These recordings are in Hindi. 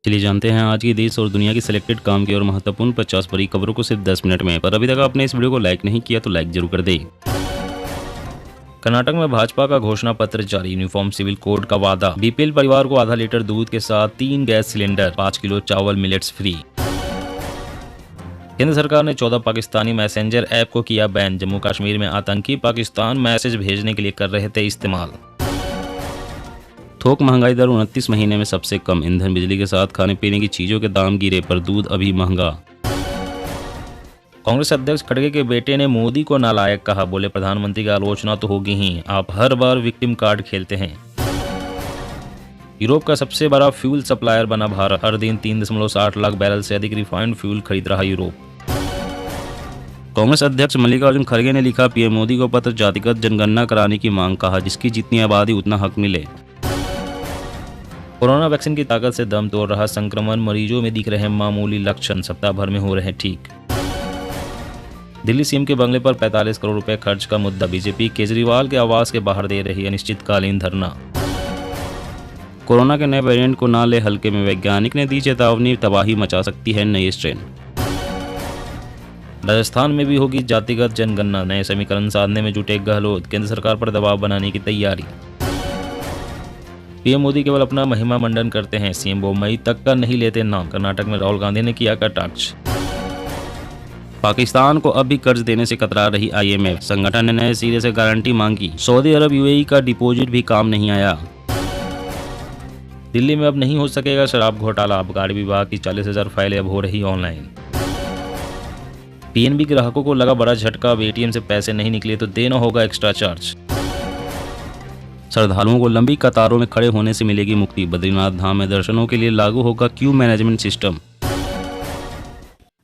चलिए जानते हैं आज की देश और दुनिया की सिलेक्टेड काम की और महत्वपूर्ण 50 बड़ी खबरों को सिर्फ 10 मिनट में। पर अभी तक आपने इस वीडियो को लाइक नहीं किया तो लाइक जरूर कर दें। कर्नाटक में भाजपा का घोषणा पत्र जारी, यूनिफॉर्म सिविल कोड का वादा, बीपीएल परिवार को आधा लीटर दूध के साथ 3 गैस सिलेंडर, 5 किलो चावल मिलेट्स फ्री। केंद्र सरकार ने 14 पाकिस्तानी मैसेंजर ऐप को किया बैन, जम्मू कश्मीर में आतंकी पाकिस्तान मैसेज भेजने के लिए कर रहे थे इस्तेमाल। थोक महंगाई दर 29 महीने में सबसे कम, ईंधन बिजली के साथ खाने पीने की चीजों के दाम गिरे पर दूध अभी महंगा। कांग्रेस अध्यक्ष खड़गे के बेटे ने मोदी को नालायक कहा, बोले प्रधानमंत्री की आलोचना तो होगी ही, आप हर बार विक्टिम कार्ड खेलते हैं। यूरोप का सबसे बड़ा फ्यूल सप्लायर बना भारत, हर दिन 3.60 लाख बैरल से अधिक रिफाइंड फ्यूल खरीद रहा यूरोप। कांग्रेस अध्यक्ष मल्लिकार्जुन खड़गे ने लिखा पीएम मोदी को पत्र, जातिगत जनगणना कराने की मांग, कहा जिसकी जितनी आबादी उतना हक मिले। कोरोना वैक्सीन की ताकत से दम तोड़ रहा संक्रमण, मरीजों में दिख रहे मामूली लक्षण, सप्ताह भर में हो रहे ठीक। दिल्ली सीएम के बंगले पर 45 करोड़ रुपए खर्च का मुद्दा, बीजेपी केजरीवाल के आवास के बाहर दे रही अनिश्चितकालीन धरना। कोरोना के नए वेरिएंट को ना ले हल्के में, वैज्ञानिक ने दी चेतावनी, तबाही मचा सकती है नई स्ट्रेन। राजस्थान में भी होगी जातिगत जनगणना, नए समीकरण साधने में जुटे गहलोत, केंद्र सरकार पर दबाव बनाने की तैयारी। पीएम मोदी केवल अपना महिमा मंडन करते हैं, सीएम बोम्मई तक का नहीं लेते नाम, कर्नाटक में राहुल गांधी ने किया कटाक्ष। पाकिस्तान को अब भी कर्ज देने से कतरा रही आईएमएफ, संगठन ने नए सिरे से गारंटी मांगी, सऊदी अरब यूएई का डिपॉजिट भी काम नहीं आया। दिल्ली में अब नहीं हो सकेगा शराब घोटाला, आबकारी विभाग की 40,000 फाइलें अब हो रही ऑनलाइन। पीएनबी ग्राहकों को लगा बड़ा झटका, अब एटीएम से पैसे नहीं निकले तो देना होगा एक्स्ट्रा चार्ज। श्रद्धालुओं को लंबी कतारों में खड़े होने से मिलेगी मुक्ति, बद्रीनाथ धाम में दर्शनों के लिए लागू होगा क्यू मैनेजमेंट सिस्टम।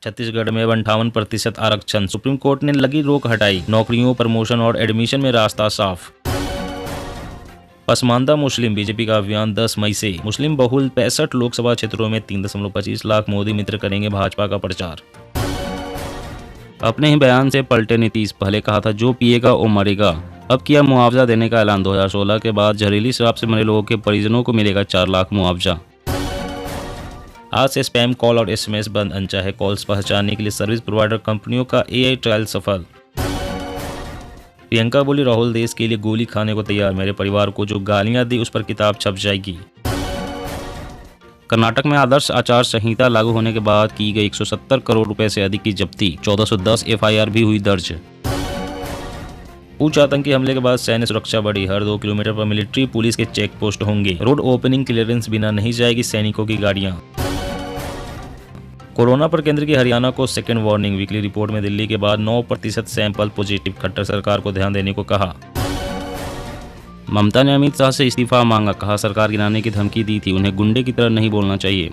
छत्तीसगढ़ में 58% आरक्षण, सुप्रीम कोर्ट ने लगी रोक हटाई, नौकरियों, प्रमोशन और एडमिशन में रास्ता साफ। पसमानदा मुस्लिम, बीजेपी का अभियान 10 मई से, मुस्लिम बहुल 65 लोकसभा क्षेत्रों में 3.25 लाख मोदी मित्र करेंगे भाजपा का प्रचार। अपने ही बयान से पलटे नीतीश, पहले कहा था जो पिएगा वो मरेगा, अब किया मुआवजा देने का ऐलान, 2016 के बाद जहरीली शराब से मरे लोगों के परिजनों को मिलेगा 4 लाख मुआवजा। आज से स्पैम कॉल और एसएमएस बंद, अनचाहे कॉल्स पहचानने के लिए सर्विस प्रोवाइडर कंपनियों का एआई ट्रायल सफल। प्रियंका बोली राहुल देश के लिए गोली खाने को तैयार, मेरे परिवार को जो गालियां दी उस पर किताब छप जाएगी। कर्नाटक में आदर्श आचार संहिता लागू होने के बाद की गई 170 करोड़ रुपए से अधिक की जब्ती, 1410 एफआईआर भी हुई दर्ज। पूंछ आतंकी हमले के बाद सैन्य सुरक्षा बढ़ी, हर 2 किलोमीटर पर मिलिट्री पुलिस के चेक पोस्ट होंगे, रोड ओपनिंग क्लियरेंस बिना नहीं जाएगी सैनिकों की गाड़ियां। कोरोना पर केंद्र की हरियाणा को सेकेंड वार्निंग, वीकली रिपोर्ट में दिल्ली के बाद 9% सैंपल पॉजिटिव, खट्टर सरकार को ध्यान देने को कहा। ममता ने अमित शाह से इस्तीफा मांगा, कहा सरकार गिराने की धमकी दी थी, उन्हें गुंडे की तरह नहीं बोलना चाहिए।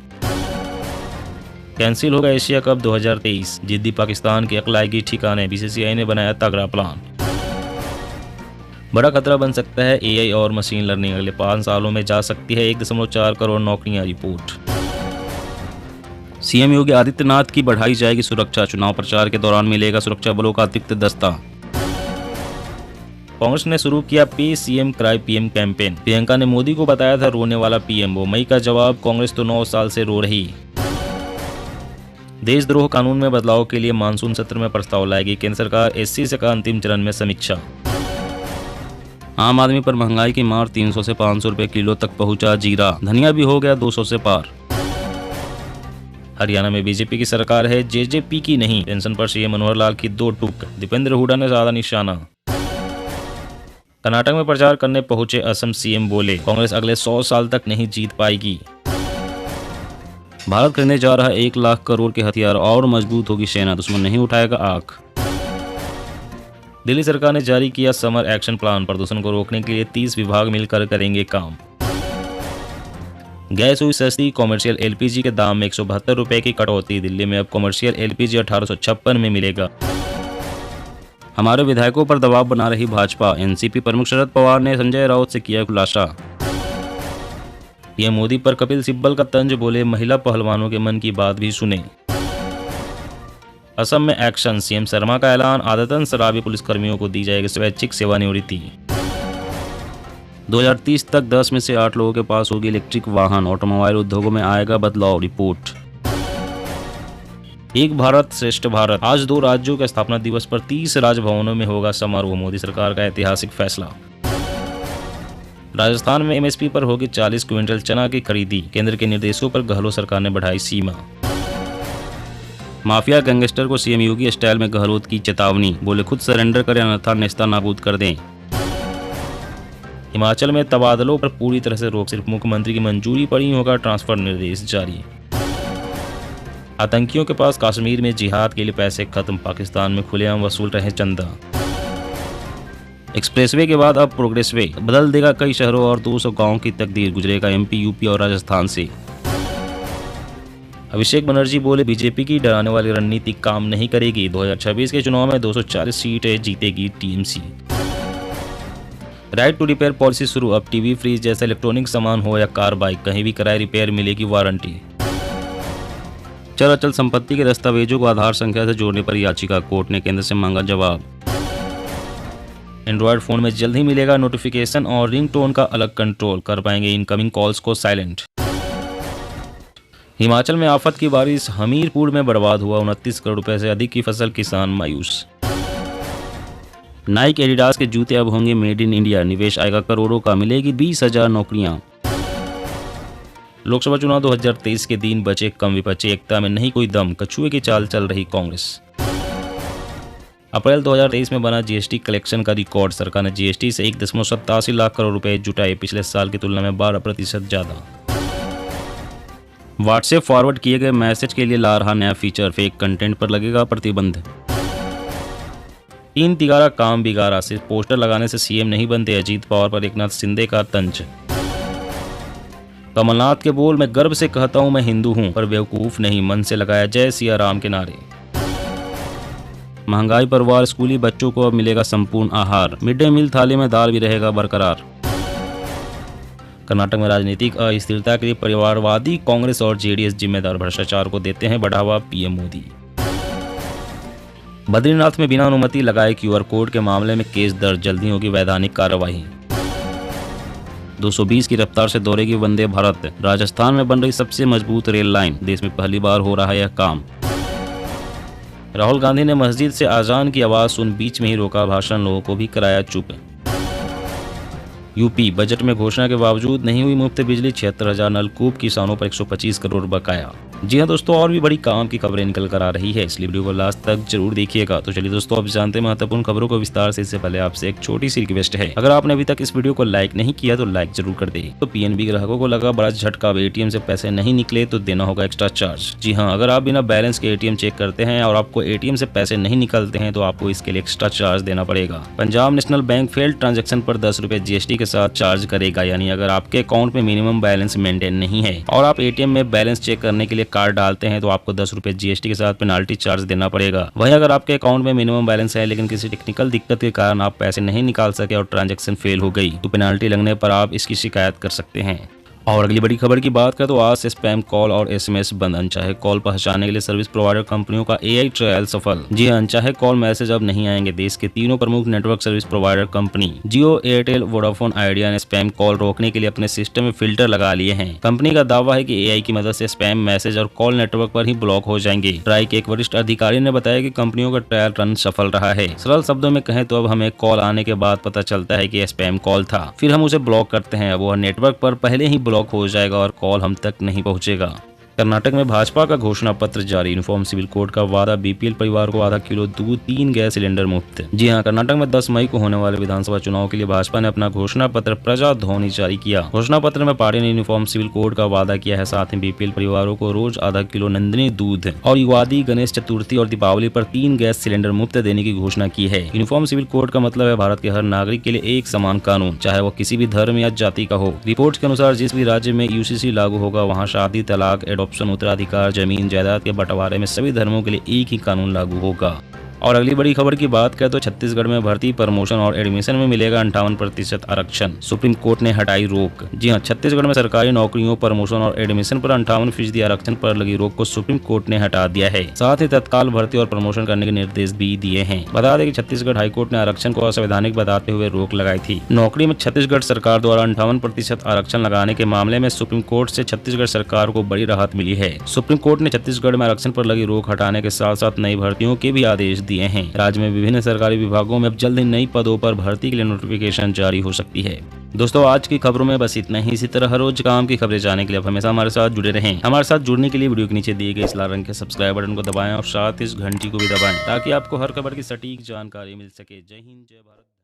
कैंसिल होगा एशिया कप 2023, जिद्दी पाकिस्तान की अकल आएगी ठिकाने, बीसीसीआई ने बनाया तगड़ा प्लान। बड़ा खतरा बन सकता है एआई और मशीन लर्निंग, अगले 5 सालों में जा सकती है 1.4 करोड़ नौकरियां, रिपोर्ट। सीएम योगी आदित्यनाथ की बढ़ाई जाएगी सुरक्षा, चुनाव प्रचार के दौरान मिलेगा सुरक्षा बलों का अतिरिक्त दस्ता। कांग्रेस ने शुरू किया पे CM cry PM campaign, Priyanka ने मोदी को बताया था रोने वाला पीएम, बोम्मई का जवाब, कांग्रेस तो 9 साल से रो रही। देशद्रोह कानून में बदलाव के लिए मानसून सत्र में प्रस्ताव लाएगी केंद्र सरकार, एससी का अंतिम चरण में समीक्षा। आम आदमी पर महंगाई की मार, 300 से 500 रुपए किलो तक पहुंचा जीरा, धनिया भी हो गया 200 से पार। हरियाणा में बीजेपी की सरकार है, जेजेपी की नहीं, पेंशन पर सीएम मनोहर लाल की 2 टूक, दीपेंद्र हुडा ने ज्यादा निशाना। कर्नाटक में प्रचार करने पहुंचे असम सीएम, बोले कांग्रेस अगले 100 साल तक नहीं जीत पाएगी। भारत खरीदने जा रहा है 1 लाख करोड़ के हथियार, और मजबूत होगी सेना, दुश्मन नहीं उठाएगा आंख। दिल्ली सरकार ने जारी किया समर एक्शन प्लान, प्रदूषण को रोकने के लिए 30 विभाग मिलकर करेंगे काम। गैस हुई सस्ती, कॉमर्शियल एलपीजी के दाम में 172 रुपए की कटौती, दिल्ली में अब कॉमर्शियल एलपीजी 1856 में मिलेगा। हमारे विधायकों पर दबाव बना रही भाजपा, एनसीपी प्रमुख शरद पवार ने संजय राउत से किया खुलासा। पीएम मोदी पर कपिल सिब्बल का तंज, बोले महिला पहलवानों के मन की बात भी सुने। असम में एक्शन, सीएम शर्मा का ऐलान, आदतन शराबी पुलिसकर्मियों को दी जाएगी स्वैच्छिक सेवानिवृत्ति। 2030 तक 10 में से 8 लोगों के पास होगी इलेक्ट्रिक वाहन। ऑटोमोबाइल उद्योगों में आएगा बदलाव। रिपोर्ट। एक भारत श्रेष्ठ भारत। आज 2 राज्यों के स्थापना दिवस पर 30 राजभवनों में होगा समारोह। मोदी सरकार का ऐतिहासिक फैसला। राजस्थान में एमएसपी पर होगी 40 क्विंटल चना की खरीदी। केंद्र के निर्देशों पर गहलोत सरकार ने बढ़ाई सीमा। माफिया गैंगस्टर को सीएम योगी स्टाइल में गहलोत की चेतावनी। बोले खुद सरेंडर करें अन्यथा नेस्ता नाबूद कर दें। हिमाचल में तबादलों पर पूरी तरह से रोक। सिर्फ मुख्यमंत्री की मंजूरी पर ही होगा ट्रांसफर निर्देश जारी। आतंकियों के पास कश्मीर में जिहाद के लिए पैसे खत्म। पाकिस्तान में खुलेआम वसूल रहे चंदा। एक्सप्रेसवे के बाद अब प्रोग्रेसवे बदल देगा कई शहरों और 200 गांवों की तकदीर। गुजरेगा एमपी, यूपी और राजस्थान से। अभिषेक बनर्जी बोले बीजेपी की डराने वाली रणनीति काम नहीं करेगी। 2026 के चुनाव में 240 सीटें जीतेगी TMC. Right to repair policy शुरू। अब टीवी, फ्रिज जैसा इलेक्ट्रॉनिक सामान हो या कार, बाइक, कहीं भी कराए रिपेयर मिलेगी वारंटी। चल अचल संपत्ति के दस्तावेजों को आधार संख्या से जोड़ने पर याचिका। कोर्ट ने केंद्र से मांगा जवाब। एंड्रॉयड फोन में जल्द ही मिलेगा नोटिफिकेशन और रिंगटोन का अलग कंट्रोल। कर पाएंगे इनकमिंग कॉल्स को साइलेंट। हिमाचल में आफत की बारिश। हमीरपुर में बर्बाद हुआ 29 करोड़ रुपए से अधिक की फसल। किसान मायूस। नाइक एडिडास के जूते अब होंगे मेड इन इंडिया। निवेश आएगा करोड़ों का। मिलेगी 20,000 नौकरियां। लोकसभा चुनाव 2023 के दिन बचे कम विपक्षी एकता में नहीं कोई दम। कछुए की चाल चल रही कांग्रेस। अप्रैल 2023 में बना जीएसटी कलेक्शन का रिकॉर्ड। सरकार ने जीएसटी से 1.87 लाख करोड़ रुपए जुटाए। पिछले साल की तुलना में 12% ज्यादा। व्हाट्सएप फॉरवर्ड किए गए मैसेज के लिए ला रहा नया फीचर। फेक कंटेंट पर लगेगा प्रतिबंध। 3 तिगारा काम बिगाड़ा। सिर्फ पोस्टर लगाने से सीएम नहीं बनते। अजीत पवार पर एकनाथ शिंदे का तंज। कमलनाथ के बोल, मैं गर्व से कहता हूं मैं हिंदू हूं पर बेवकूफ नहीं। मन से लगाया जय सिया राम के नारे। महंगाई पर वार। स्कूली बच्चों को अब मिलेगा संपूर्ण आहार। मिड डे मील थाली में दाल भी रहेगा बरकरार। कर्नाटक में राजनीतिक अस्थिरता के लिए परिवारवादी कांग्रेस और जेडीएस जिम्मेदार। भ्रष्टाचार को देते हैं बढ़ावा। पीएम मोदी। बद्रीनाथ में बिना अनुमति लगाए क्यूआर कोड के मामले में केस दर्ज। जल्दी होगी वैधानिक कार्रवाई। 220 की रफ्तार से दौड़ेगी वंदे भारत। राजस्थान में बन रही सबसे मजबूत रेल लाइन। देश में पहली बार हो रहा है यह काम। राहुल गांधी ने मस्जिद से अजान की आवाज सुन बीच में ही रोका भाषण। लोगों को भी कराया चुप। यूपी बजट में घोषणा के बावजूद नहीं हुई मुफ्त बिजली। 76,000 नलकूप। किसानों पर 125 करोड़ बकाया। जी हाँ दोस्तों, और भी बड़ी काम की खबरें निकल कर आ रही है, इसलिए वीडियो को लास्ट तक जरूर देखिएगा। तो चलिए दोस्तों, अब जानते हैं महत्वपूर्ण खबरों को विस्तार से। इससे पहले आपसे एक छोटी सी रिक्वेस्ट है, अगर आपने अभी तक इस वीडियो को लाइक नहीं किया तो लाइक जरूर कर दे। तो पीएनबी ग्राहकों को लगा बड़ा झटका। एटीएम से पैसे नहीं निकले तो देना होगा एक्स्ट्रा चार्ज। जी हाँ, अगर आप बिना बैलेंस के एटीएम चेक करते हैं और आपको एटीएम से पैसे नहीं निकलते हैं तो आपको इसके लिए एक्स्ट्रा चार्ज देना पड़ेगा। Punjab national bank failed transaction पर 10 रुपए जीएसटी के साथ चार्ज करेगा। यानी अगर आपके अकाउंट में मिनिमम बैलेंस मेंटेन नहीं है और आप एटीएम में बैलेंस चेक करने के लिए कार्ड डालते हैं तो आपको 10 रुपए जीएसटी के साथ पेनाल्टी चार्ज देना पड़ेगा। वहीं अगर आपके अकाउंट में मिनिमम बैलेंस है लेकिन किसी टेक्निकल दिक्कत के कारण आप पैसे नहीं निकाल सके और ट्रांजैक्शन फेल हो गई तो पेनाल्टी लगने पर आप इसकी शिकायत कर सकते हैं। और अगली बड़ी खबर की बात करें तो आज से स्पैम कॉल और एसएमएस बंद। अनचाहे कॉल पहचानने के लिए सर्विस प्रोवाइडर कंपनियों का एआई ट्रायल सफल। जी हां, अनचाहे कॉल मैसेज अब नहीं आएंगे। देश के तीनों प्रमुख नेटवर्क सर्विस प्रोवाइडर कंपनी जियो, एयरटेल, वोडाफोन आइडिया ने स्पैम कॉल रोकने के लिए अपने सिस्टम में फिल्टर लगा लिए हैं। कंपनी का दावा है कि एआई की मदद से स्पैम मैसेज और कॉल नेटवर्क पर ही ब्लॉक हो जाएंगे। ट्राई के एक वरिष्ठ अधिकारी ने बताया कि कंपनियों का ट्रायल रन सफल रहा है। सरल शब्दों में कहें तो अब हमें कॉल आने के बाद पता चलता है कि यह स्पैम कॉल था, फिर हम उसे ब्लॉक करते हैं। वो नेटवर्क पर पहले ही ब्लॉक हो जाएगा और कॉल हम तक नहीं पहुंचेगा। कर्नाटक में भाजपा का घोषणा पत्र जारी। यूनिफॉर्म सिविल कोड का वादा। बीपीएल परिवार को आधा किलो दूध, 3 गैस सिलेंडर मुफ्त। जी हां, कर्नाटक में 10 मई को होने वाले विधानसभा चुनाव के लिए भाजपा ने अपना घोषणा पत्र प्रजा ध्वनि जारी किया। घोषणा पत्र में पार्टी ने यूनिफॉर्म सिविल कोड का वादा किया है। साथ ही बीपीएल परिवारों को रोज आधा किलो नंदिनी दूध और युगादि, गणेश चतुर्थी और दीपावली पर 3 गैस सिलेंडर मुफ्त देने की घोषणा की है। यूनिफॉर्म सिविल कोड का मतलब है भारत के हर नागरिक के लिए एक समान कानून, चाहे वो किसी भी धर्म या जाति का हो। रिपोर्ट के अनुसार जिस भी राज्य में यूसीसी लागू होगा वहाँ शादी, तलाक, एडॉप्शन, उत्तराधिकार, जमीन जायदाद के बंटवारे में सभी धर्मों के लिए एक ही कानून लागू होगा। और अगली बड़ी खबर की बात करें तो छत्तीसगढ़ में भर्ती, प्रमोशन और एडमिशन में मिलेगा 58% आरक्षण, सुप्रीम कोर्ट ने हटाई रोक। जी हां, छत्तीसगढ़ में सरकारी नौकरियों, प्रमोशन और एडमिशन पर 58% आरक्षण पर लगी रोक को सुप्रीम कोर्ट ने हटा दिया है। साथ ही तत्काल भर्ती और प्रमोशन करने के निर्देश भी दिए हैं। बता दें कि छत्तीसगढ़ हाईकोर्ट ने आरक्षण को असंवैधानिक बताते हुए रोक लगाई थी। नौकरी में छत्तीसगढ़ सरकार द्वारा 58% आरक्षण लगाने के मामले में सुप्रीम कोर्ट से छत्तीसगढ़ सरकार को बड़ी राहत मिली है। सुप्रीम कोर्ट ने छत्तीसगढ़ में आरक्षण पर लगी रोक हटाने के साथ साथ नई भर्तियों के भी आदेश दिए हैं। राज्य में विभिन्न सरकारी विभागों में अब जल्द ही नई पदों पर भर्ती के लिए नोटिफिकेशन जारी हो सकती है। दोस्तों, आज की खबरों में बस इतना ही। इसी तरह हर रोज काम की खबरें जानने के लिए आप हमेशा हमारे साथ जुड़े रहें। हमारे साथ जुड़ने के लिए वीडियो के नीचे दिए गए इस लाल रंग के सब्सक्राइब बटन को दबाएं और साथ इस घंटी को भी दबाएं ताकि आपको हर खबर की सटीक जानकारी मिल सके। जय हिंद, जय भारत।